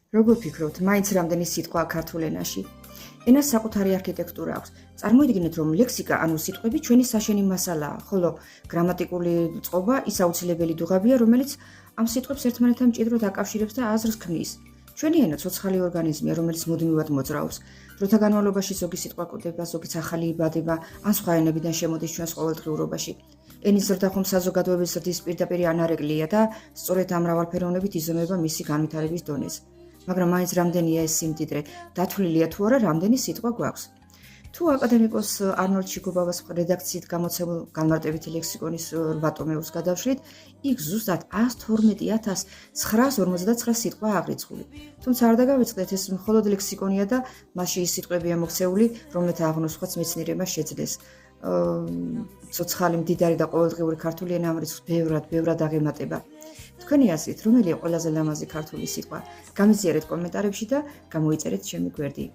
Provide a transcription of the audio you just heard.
როგორ ფიქრობთ, მაინც რამდენი სიტყვა ქართულ ენაში? ენას საკუთარი არქიტექტურა აქვს. წარმოიდგინეთ, რომ ლექსიკა, ანუ სიტყვები ჩვენი საშენი მასალაა, ხოლო გრამატიკული წყობა ის აუცილებელი დუღაბია, რომელიც ამ სიტყვებს ერთმანეთთან მჭიდროდ აკავშირებს და აზრს ქმნის. ჩვენი ენა ცოცხალი ორგანიზმია, რომელიც მუდმივად მოძრაობს. დროთა განმავლობაში ზოგი სიტყვა კვდება, ზოგიც ახალი იბადება, ან სხვა ენებიდან შემოდის ჩვენს ყოველდღიურობაში. ენის ზრდა ხომ საზოგადოების ზრდის პირდაპირ ანარეკლია და სწორედ ამ მრავალფეროვნებით იზომება მისი განვითარების დონეზე. მაგრამ მაინც რამდენია ეს სიმდიდრე, დათვლილია თუ არა რამდენი სიტყვა გვაქვს. თუ აკადემიკოს არნოლდ ჩიკუბავას რედაქციით გამოცემულ განმარტებითი ლექსიკონის 8 ტომეულს გადავშლით, იქ ზუსტად 112.959 სიტყვა აღრიცხული. თუმცა არ დაგავიწყდეთ, ეს მხოლოდ ლექსიკონია და მასში ის სიტყვებია მოქცეული, რომელთა აღნოსხვაც მეცნიერებას შეძლეს. ცოცხალი, მდიდარი და ყოველდღიური ქართული ენა ამ რიცხვს ბევრად აღემატება. თქვენი აზრით, რომელია ყველაზე ლამაზი ქართული სიტყვა? გამიზიარეთ კომენტარებში და გამოიწერეთ ჩემი გვერდი.